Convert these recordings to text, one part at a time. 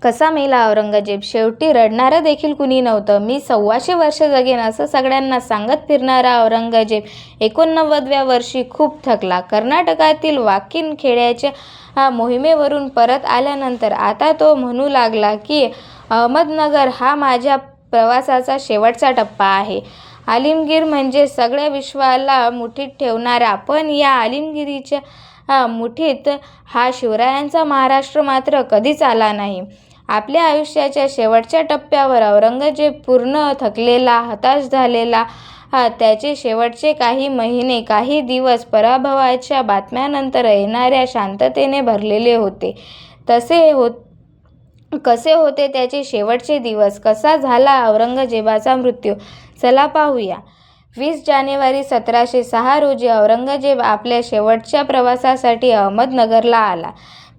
कसा मेला औरंगजेब? शेवटी रडणारं देखील कुणी नव्हतं. मी 125 वर्ष जगेन असं सगळ्यांना सांगत फिरणारा औरंगजेब 89व्या वर्षी खूप थकला. कर्नाटकातील वाकीन खेड्याच्या मोहिमेवरून परत आल्यानंतर आता तो म्हणू लागला की अहमदनगर हा माझ्या प्रवासाचा शेवटचा टप्पा आहे. आलिमगीर म्हणजे सगळ्या विश्वाला मुठीत ठेवणारा, पण या आलिमगीरीच्या मुठीत हा शिवरायांचा महाराष्ट्र मात्र कधीच आला नाही. आपल्या आयुष्याच्या शेवटच्या टप्प्यावर औरंगजेब पूर्ण थकलेला, हताश झालेला. त्याचे शेवटचे काही महिने, काही दिवस पराभवाच्या बातम्यांनंतर येणाऱ्या शांततेने भरलेले होते. कसे होते त्याचे शेवटचे दिवस? कसा झाला औरंगजेबाचा मृत्यू? चला पाहूया. 20 जानेवारी 1706 रोजी औरंगजेब आपल्या शेवटच्या प्रवासासाठी अहमदनगरला आला.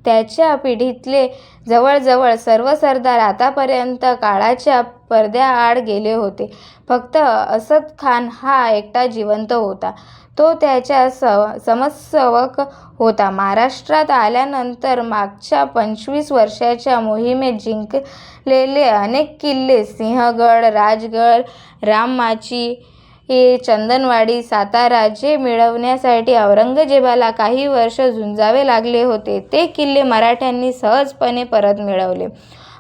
त्याच्या पिढीतले जवळजवळ सर्व सरदार आतापर्यंत काळाच्या पडद्याआड गेले होते. फक्त असद खान हा एकटा जिवंत होता. तो त्याच्या समाजसेवक होता. महाराष्ट्रात आल्यानंतर मागच्या 25 वर्षाच्या मोहिमेत जिंकलेले अनेक किल्ले, सिंहगड, राजगड, राममाची, चंदनवाडी, सातारा जे मिळवण्यासाठी औरंगजेबाला काही वर्ष झुंजावे लागले होते, ते किल्ले मराठ्यांनी सहजपणे परत मिळवले.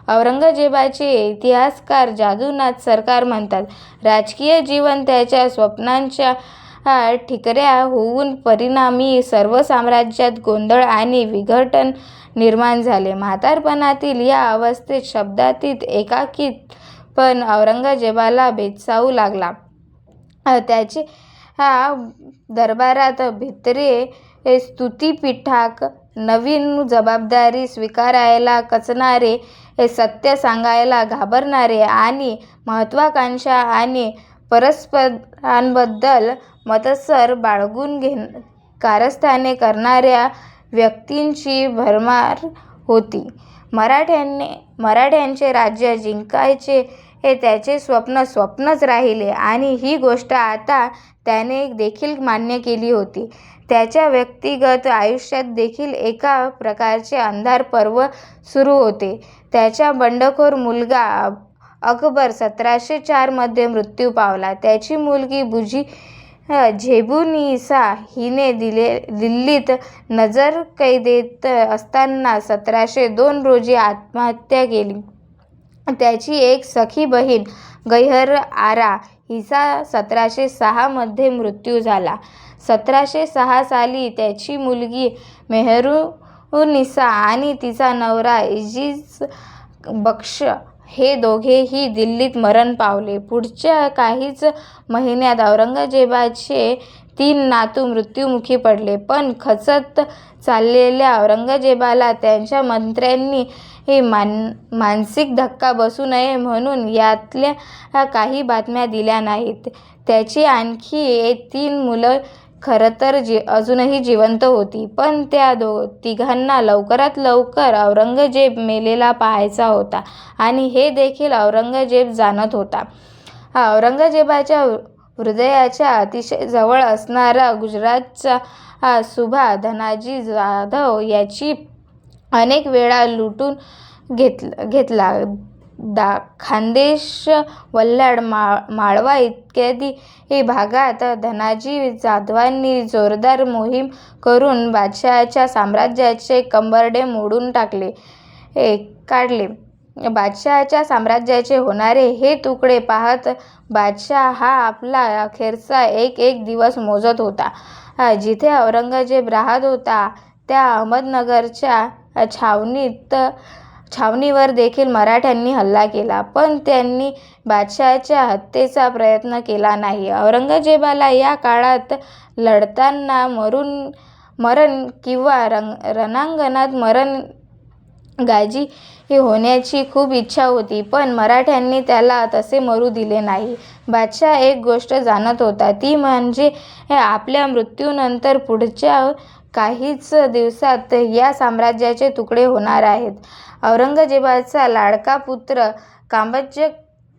औरंगजेबाचे इतिहासकार जादूनाथ सरकार म्हणतात, राजकीय जीवन त्याच्या स्वप्नांच्या ठिकऱ्या होऊन परिणामी सर्व साम्राज्यात गोंधळ आणि विघटन निर्माण झाले. म्हातारपणातील या अवस्थेत शब्दातीत एकाकीपण औरंगजेबाला भेडसावू लागला. त्याच्या दरबारात भित्रे स्तुतिपीठक, नवीन जबाबदारी स्वीकारायला कचणारे, सत्य सांगायला घाबरणारे आणि महत्त्वाकांक्षा आणि परस्परांबद्दल मत्सर बाळगून कारस्थाने करणाऱ्या व्यक्तींची भरमार होती. मराठ्यांचे राज्य जिंकायचे हे त्याचे स्वप्नच राहिले आणि ही गोष्ट आता त्याने देखील मान्य केली होती. त्याच्या व्यक्तिगत आयुष्यात देखील एका प्रकारचे अंधार पर्व सुरू होते. त्याचा बंडखोर मुलगा अकबर 1704 मध्ये मृत्यू पावला. त्याची मुलगी झेबुन्निसा हिने दिल्लीत नजरकैदेत असताना 1702 रोजी आत्महत्या केली. त्याची एक सखी बहीण गैहर आरा हिचा 1706 मध्ये मृत्यू झाला. 1706 साली त्याची मुलगी मेहरुन्निसा आणि तिचा नवरा इजीज बख्श हे दोघेही दिल्लीत मरण पावले. पुढच्या काहीच महिन्यात औरंगजेबाचे 3 नातू मृत्युमुखी पडले. पण खचत चाललेल्या औरंगजेबाला त्याच्या मंत्र्यांनी मानसिक धक्का बसू नये म्हणून यातल्या काही बातम्या दिल्या नाहीत. त्याची आणखी 3 मुलं खरंतर अजूनही जिवंत होती, पण त्या तिघांना लवकरात लवकर औरंगजेब मेलेला पाहायचा होता आणि हे देखील औरंगजेब जाणत होता. औरंगजेबाच्या हृदयाच्या अतिशय जवळ असणारा गुजरातचा सुभा धनाजी जाधव याची अनेक वेळा लुटून घेतला. खानदेश, वऱ्हाड, माळवा इत्यादी भागात धनाजी जाधवांनी जोरदार मोहीम करून बादशहाच्या साम्राज्याचे कंबरडे मोडून काढले. बादशहाच्या साम्राज्याचे होणारे हे तुकडे पाहत बादशहा हा आपला अखेरचा एक दिवस मोजत होता. जिथे औरंगजेब राहत होता त्या अहमदनगरच्या छावणीवर देखील मराठ्यांनी हल्ला केला, पण त्यांनी बादशहाच्या हत्येचा प्रयत्न केला नाही. औरंगजेबाला या काळात लढताना मरण किंवा रणांगणात गाजी होण्याची खूप इच्छा होती, पण मराठ्यांनी त्याला तसे मरू दिले नाही. बादशहा एक गोष्ट जाणत होता, ती म्हणजे आपल्या मृत्यूनंतर पुढच्या काहीच दिवसात या साम्राज्याचे तुकडे होणार आहेत. औरंगजेबाचा लाडका पुत्र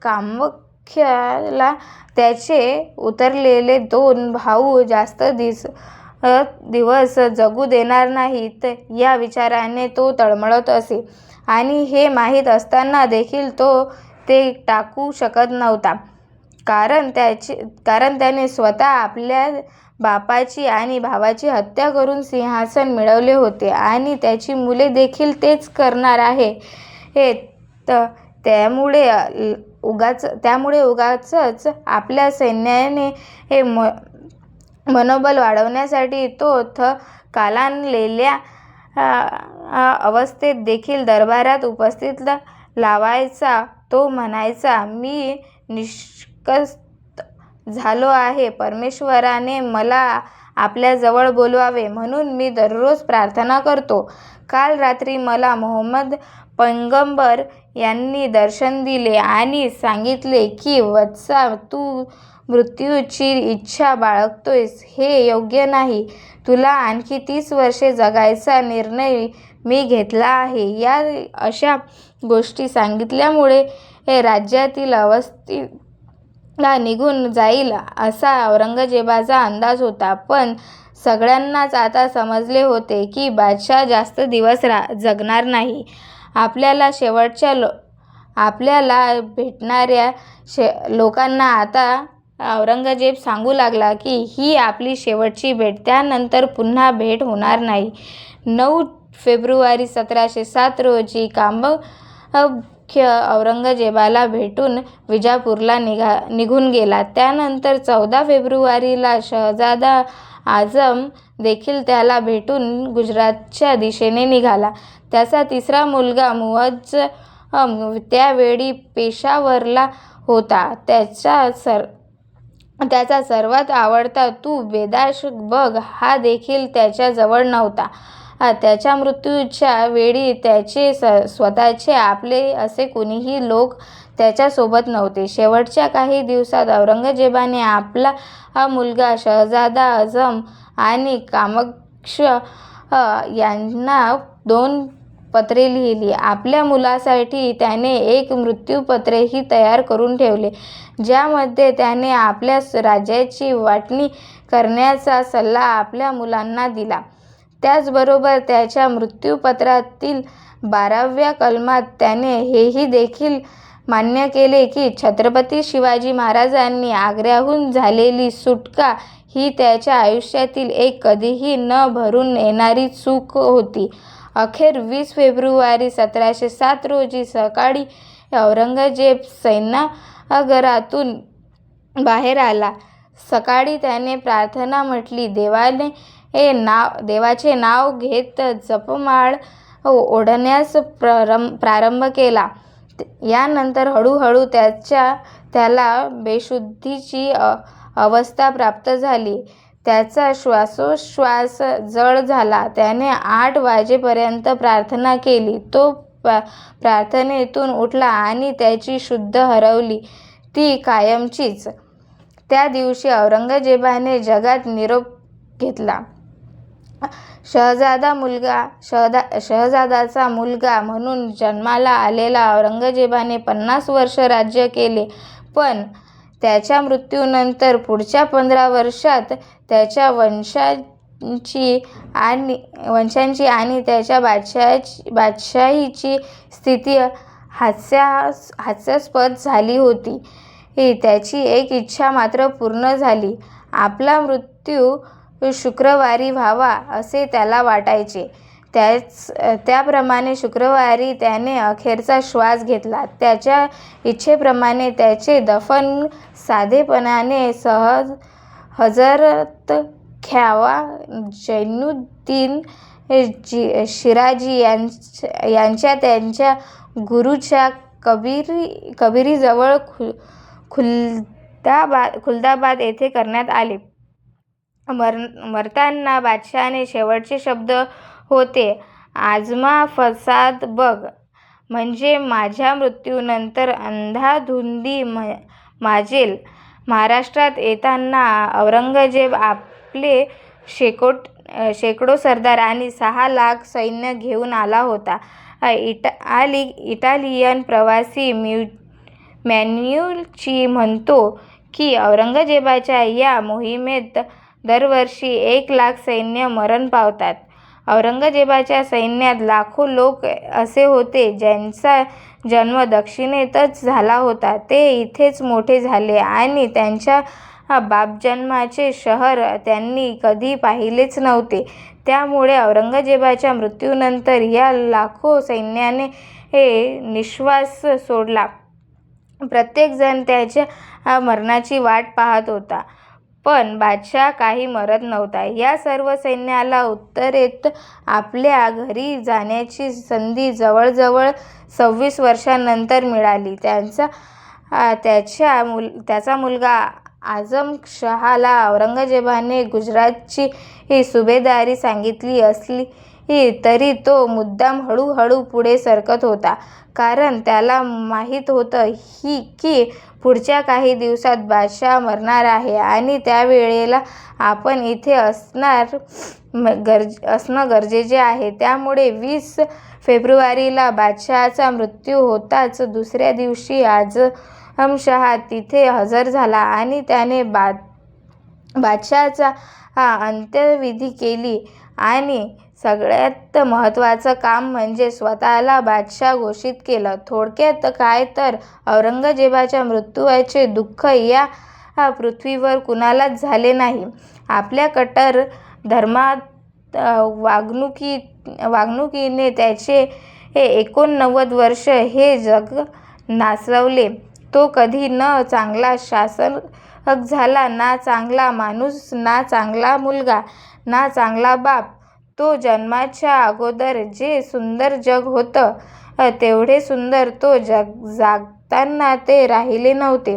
कामाख्याला त्याचे उरलेले 2 भाऊ जास्त दिवस जगू देणार नाहीत या विचाराने तो तळमळत असे. आणि हे माहीत असताना देखील तो ते टाकू शकत नव्हता, कारण त्याने स्वतः आपल्या बापाची आणि भावाची हत्या करून सिंहासन मिळवले होते आणि त्याची मुले देखील तेच करणार त्यामुळे उगाचच आपल्या सैन्याने हे मनोबल वाढवण्यासाठी तो कालांलेल्या अवस्थेत देखील दरबारात उपस्थित लावायचा. तो म्हणायचा, मी निष्कस्त झालो आहे. परमेश्वराने मला आपल्याजवळ बोलवावे म्हणून मी दररोज प्रार्थना करतो. काल रात्री मला मोहम्मद पैगंबर यांनी दर्शन दिले आणि सांगितले की वत्सा, तू मृत्यूची इच्छा बाळगतोयस हे योग्य नाही. तुला आणखी 30 वर्षे जगायचा निर्णय मी घेतला आहे. या अशा गोष्टी सांगितल्यामुळे राज्यातील अवस्था निघून जाईल असा औरंगजेबाचा अंदाज होता. पण सगळ्यांनाच आता समजले होते की बादशाह जास्त दिवस जगणार नाही. आपल्याला भेटणाऱ्या लोकांना आता औरंगजेब सांगू लागला की ही आपली शेवटची भेट, त्यानंतर पुन्हा भेट होणार नाही. 9 फेब्रुवारी 1707 रोजी कामख्य औरंगजेबाला भेटून विजापूरला निघून गेला. त्यानंतर 14 फेब्रुवारीला शहजादा आझम देखील त्याला भेटून गुजरातच्या दिशेने निघाला. त्याचा तिसरा मुलगा मुअज्जम त्यावेळी पेशावरला होता. त्याचा सर्वात आवडता तू बेदाश बग हा देखील त्याच्याजवळ नव्हता. त्याच्या मृत्यूच्या वेळी त्याचे स्वतःचे आपले असे कोणीही लोक त्याच्यासोबत नव्हते. शेवटच्या काही दिवसात औरंगजेबाने आपला मुलगा शहजादा आझम आणि कामक्ष यांना 2 पत्रे लिहिली. आपल्या मुलासाठी त्याने एक मृत्यूपत्रही तयार करून ठेवले, ज्यामध्ये त्याने आपल्या राज्याची वाटणी करण्याचा सल्ला आपल्या मुलांना दिला. त्याचबरोबर त्याच्या मृत्यूपत्रातील 12व्या कलमात त्याने हेही देखील मान्य केले की छत्रपती शिवाजी महाराजांनी आग्र्याहून झालेली सुटका ही त्याच्या आयुष्यातील एक कधीही न भरून येणारी चूक होती. अखेर 20 फेब्रुवारी 1707 रोजी सकाळी औरंगजेब सैन्यागारातून बाहेर आला. सकाळी त्याने प्रार्थना म्हटली, देवाचे नाव घेत जपमाळ ओढण्यास प्रारंभ केला. यानंतर हळूहळू त्याला बेशुद्धीची अवस्था प्राप्त झाली. त्याचा श्वासोच्छ्वास जड झाला. त्याने 8 वाजेपर्यंत प्रार्थना केली. तो प्रार्थनेतून उठला आणि त्याची शुद्धी हरवली, ती कायमचीच. त्या दिवशी औरंगजेबाने जगात निरोप घेतला. शहजादाचा मुलगा म्हणून जन्माला आलेला औरंगजेबाने 50 वर्ष राज्य केले. पण त्याच्या मृत्यूनंतर पुढच्या 15 वर्षात त्याच्या वंशांची आणि त्याच्या बादशाहीची स्थिती हास्यास्पद झाली होती. त्याची एक इच्छा मात्र पूर्ण झाली. आपला मृत्यू शुक्रवारी व्हावा असे त्याला वाटायचे. त्याप्रमाणे शुक्रवारी त्याने अखेरचा श्वास घेतला. त्याच्या इच्छेप्रमाणे त्याचे दफन साधेपणाने हजरत ख्वाजा जैनुद्दीन शिराजी यांच्या त्यांच्या गुरूच्या कबरीजवळ खुलदाबाद येथे करण्यात आले. मरताना बादशहाने शेवटचे शब्द होते, आजमा फसाद बग, म्हणजे माझ्या मृत्यूनंतर अंधाधुंदी माजेल. महाराष्ट्रात येताना औरंगजेब आपले शेकडो सरदार आणि 6 लाख सैन्य घेऊन आला होता. इटालियन प्रवासी मॅन्युची म्हणतो की औरंगजेबाच्या या मोहिमेत दरवर्षी 1 लाख सैन्य मरण पावतात. औरंगजेबाच्या सैन्यात लाखो लोक असे होते ज्यांचा जन्म दक्षिणेतच झाला होता. ते इथेच मोठे झाले आणि त्यांच्या बापजन्माचे शहर त्यांनी कधी पाहिलेच नव्हते. त्यामुळे औरंगजेबाच्या मृत्यूनंतर या लाखो सैन्याने निश्वास सोडला. प्रत्येकजण त्याच्या मरणाची वाट पाहत होता. पण बादशाह काही मरत नव्हता. या सर्व सैन्याला उत्तरेत आपल्या घरी जाण्याची संधी जवळजवळ 26 वर्षांनंतर मिळाली. त्याचा मुलगा आझम शहाला औरंगजेबाने गुजरातची सुभेदारी सांगितली असली तरी तो मुद्दाम हळूहळू पुढे सरकत होता. कारण त्याला माहीत होतं की पुढच्या काही दिवसात बादशाह मरणार आहे आणि त्यावेळेला आपण इथे असणं गरजेचे आहे. त्यामुळे 20 फेब्रुवारीला बादशहाचा मृत्यू होताच दुसऱ्या दिवशी आझमशहा तिथे हजर झाला आणि त्याने बादशहाचा अंत्यविधी केली आणि सगळ्यात महत्त्वाचं काम म्हणजे स्वतःला बादशाह घोषित केलं. थोडक्यात काय तर औरंगजेबाच्या मृत्यूचे दुःख या पृथ्वीवर कुणालाच झाले नाही. आपल्या कट्टर धर्मात वागणुकीने त्याचे 89 वर्ष हे जग नाचवले. तो कधी न चांगला शासक झाला, ना चांगला माणूस, ना चांगला मुलगा, ना चांगला बाप. तो जन्माच्या अगोदर जे सुंदर जग होतं तेवढे सुंदर तो जागताना ते राहिले नव्हते.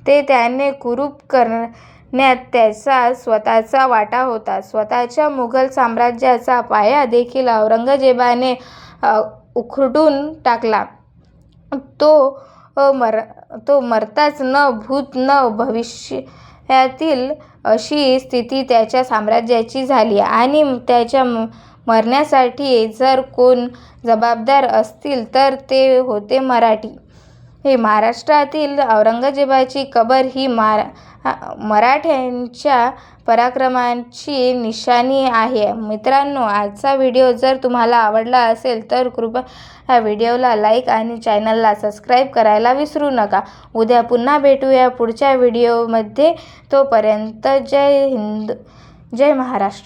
ते त्याने कुरूप करण्यात त्याचा स्वतःचा वाटा होता. स्वतःच्या मुघल साम्राज्याचा पाया देखील औरंगजेबाने उखडून टाकला. तो मरताच न भूत न भविष्यातील अशी स्थिती त्याच्या साम्राज्याची झाली आणि त्याच्या मरण्यासाठी जर कोण जबाबदार असतील तर ते होते मराठी. महाराष्ट्रातील औरंगजेबाची कबर ही मराठ्यांच्या पराक्रमाची निशाणी आहे. मित्रांनो, आजचा व्हिडिओ जर तुम्हाला आवडला असेल तर कृपया व्हिडिओला लाईक आणि चॅनलला सबस्क्राईब करायला विसरू नका. उद्या पुन्हा भेटूया पुढच्या व्हिडिओमध्ये. तोपर्यंत जय हिंद, जय महाराष्ट्र.